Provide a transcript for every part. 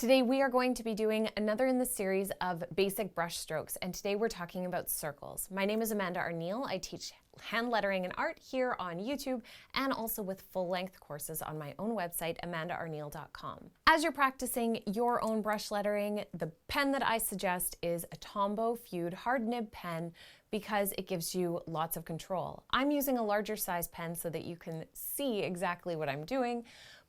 Today we are going to be doing another in the series of basic brush strokes, and today we're talking about circles. My name is Amanda Arneill. I teach hand lettering and art here on YouTube and also with full-length courses on my own website, amandaarneill.com. As you're practicing your own brush lettering, the pen that I suggest is a Tombow Feud hard nib pen because it gives you lots of control. I'm using a larger size pen so that you can see exactly what I'm doing,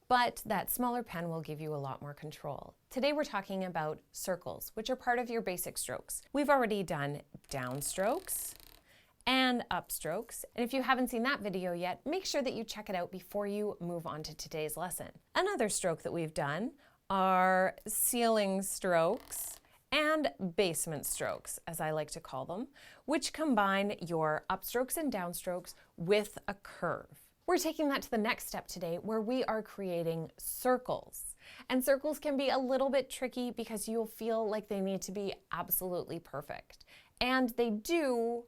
but that smaller pen will give you a lot more control. Today we're talking about circles, which are part of your basic strokes. We've already done downstrokes and upstrokes, and if you haven't seen that video yet, make sure that you check it out before you move on to today's lesson. Another stroke that we've done are ceiling strokes and basement strokes, as I like to call them, which combine your upstrokes and downstrokes with a curve. We're taking that to the next step today, where we are creating circles. And circles can be a little bit tricky because you'll feel like they need to be absolutely perfect. And they do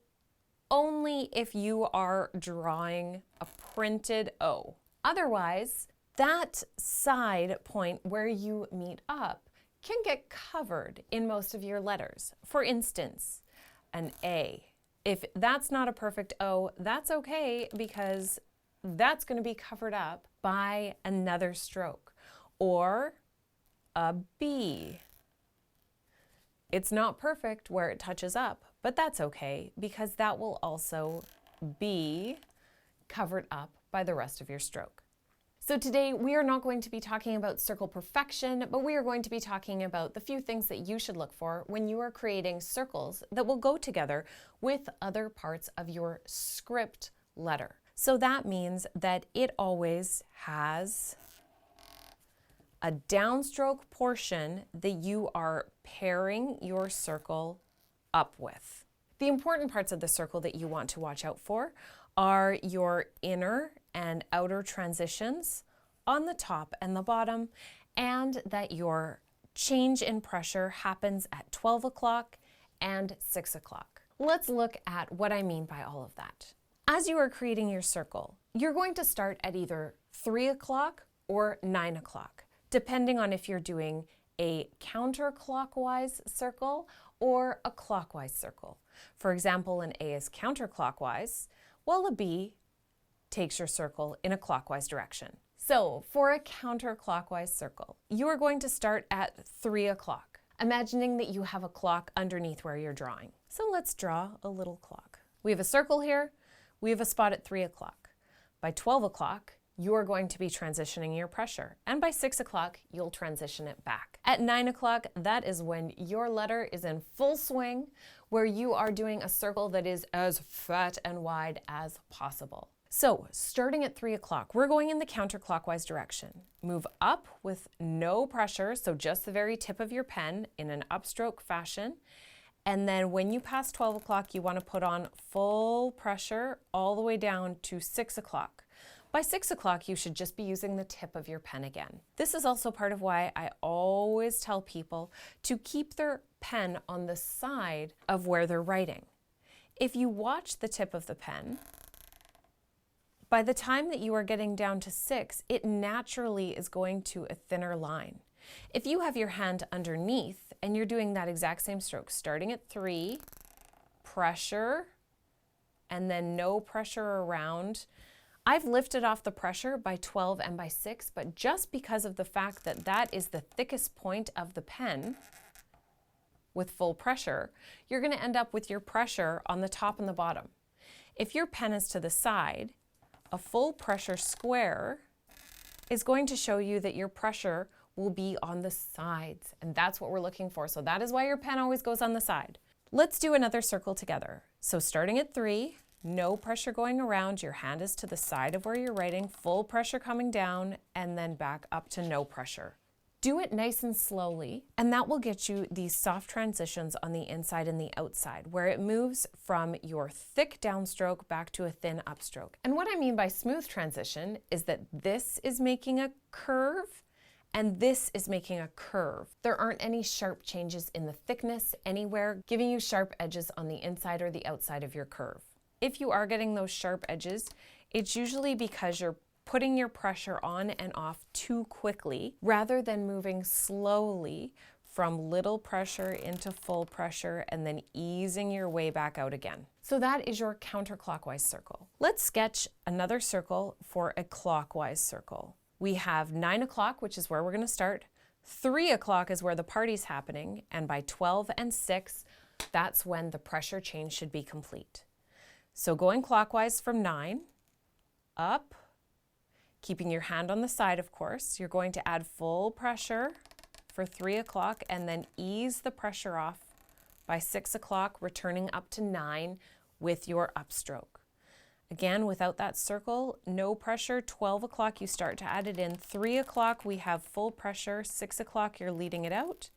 only if you are drawing a printed O. Otherwise, that side point where you meet up can get covered in most of your letters. For instance, an A. If that's not a perfect O, that's okay because that's going to be covered up by another stroke. Or a B. It's not perfect where it touches up, but that's okay because that will also be covered up by the rest of your stroke. So today we are not going to be talking about circle perfection, but we are going to be talking about the few things that you should look for when you are creating circles that will go together with other parts of your script letter. So that means that it always has a downstroke portion that you are pairing your circle up with. The important parts of the circle that you want to watch out for are your inner and outer transitions on the top and the bottom, and that your change in pressure happens at 12 o'clock and 6 o'clock. Let's look at what I mean by all of that. As you are creating your circle, you're going to start at either 3 o'clock or 9 o'clock, depending on if you're doing a counterclockwise circle or a clockwise circle. For example, an A is counterclockwise, while a B takes your circle in a clockwise direction. So for a counterclockwise circle, you are going to start at 3 o'clock, imagining that you have a clock underneath where you're drawing. So let's draw a little clock. We have a circle here. We have a spot at 3 o'clock. By 12 o'clock, you are going to be transitioning your pressure, and by 6 o'clock, you'll transition it back. At 9 o'clock, that is when your letter is in full swing, where you are doing a circle that is as fat and wide as possible. So, starting at 3 o'clock, we're going in the counterclockwise direction. Move up with no pressure, so just the very tip of your pen in an upstroke fashion. And then when you pass 12 o'clock, you want to put on full pressure all the way down to 6 o'clock. By 6 o'clock, you should just be using the tip of your pen again. This is also part of why I always tell people to keep their pen on the side of where they're writing. If you watch the tip of the pen, by the time that you are getting down to 6, it naturally is going to a thinner line. If you have your hand underneath and you're doing that exact same stroke, starting at 3, pressure, and then no pressure around. I've lifted off the pressure by 12 and by 6, but just because of the fact that that is the thickest point of the pen with full pressure, you're going to end up with your pressure on the top and the bottom. If your pen is to the side, a full pressure square is going to show you that your pressure will be on the sides, and that's what we're looking for. So that is why your pen always goes on the side. Let's do another circle together. So starting at 3, no pressure going around, your hand is to the side of where you're writing, full pressure coming down, and then back up to no pressure. Do it nice and slowly, and that will get you these soft transitions on the inside and the outside, where it moves from your thick downstroke back to a thin upstroke. And what I mean by smooth transition is that this is making a curve, and this is making a curve. There aren't any sharp changes in the thickness anywhere, giving you sharp edges on the inside or the outside of your curve. If you are getting those sharp edges, it's usually because your putting your pressure on and off too quickly rather than moving slowly from little pressure into full pressure and then easing your way back out again. So that is your counterclockwise circle. Let's sketch another circle for a clockwise circle. We have 9 o'clock, which is where we're going to start. 3 o'clock is where the party's happening, and by 12 and 6, that's when the pressure change should be complete. So going clockwise from 9, up, keeping your hand on the side, of course, you're going to add full pressure for 3 o'clock and then ease the pressure off by 6 o'clock, returning up to 9 with your upstroke. Again, without that circle, no pressure. 12 o'clock, you start to add it in. 3 o'clock, we have full pressure. 6 o'clock, you're leading it out.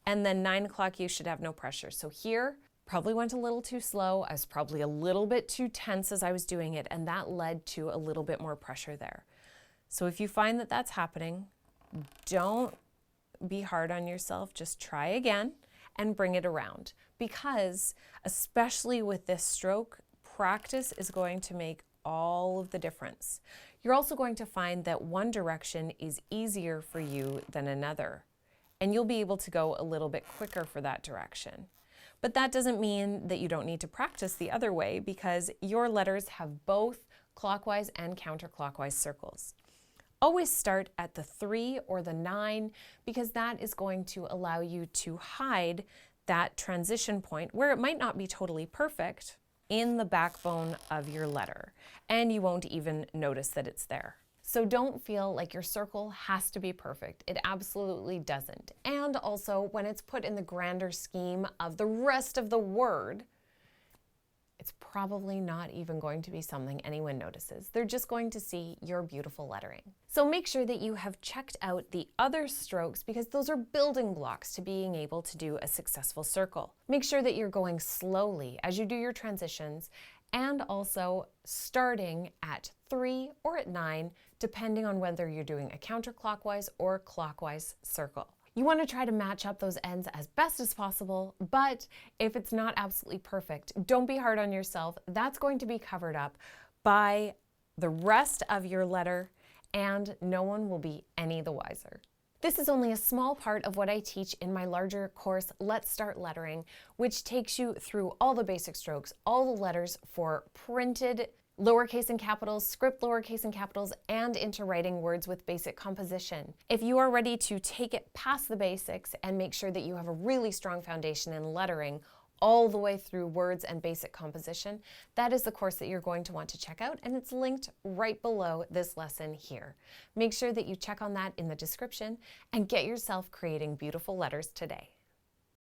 And then 9 o'clock, you should have no pressure. So here, probably went a little too slow. I was probably a little bit too tense as I was doing it, and that led to a little bit more pressure there. So if you find that that's happening, don't be hard on yourself. Just try again and bring it around, because especially with this stroke, practice is going to make all of the difference. You're also going to find that one direction is easier for you than another, and you'll be able to go a little bit quicker for that direction. But that doesn't mean that you don't need to practice the other way, because your letters have both clockwise and counterclockwise circles. Always start at the 3 or the 9, because that is going to allow you to hide that transition point where it might not be totally perfect in the backbone of your letter, and you won't even notice that it's there. So don't feel like your circle has to be perfect. It absolutely doesn't. And also, when it's put in the grander scheme of the rest of the word, it's probably not even going to be something anyone notices. They're just going to see your beautiful lettering. So make sure that you have checked out the other strokes, because those are building blocks to being able to do a successful circle. Make sure that you're going slowly as you do your transitions, and also starting at 3 or at 9, depending on whether you're doing a counterclockwise or clockwise circle. You want to try to match up those ends as best as possible, but if it's not absolutely perfect, don't be hard on yourself. That's going to be covered up by the rest of your letter, and no one will be any the wiser. This is only a small part of what I teach in my larger course, Let's Start Lettering, which takes you through all the basic strokes, all the letters for printed lowercase and capitals, script lowercase and capitals, and into writing words with basic composition. If you are ready to take it past the basics and make sure that you have a really strong foundation in lettering all the way through words and basic composition, that is the course that you're going to want to check out, and it's linked right below this lesson here. Make sure that you check on that in the description and get yourself creating beautiful letters today.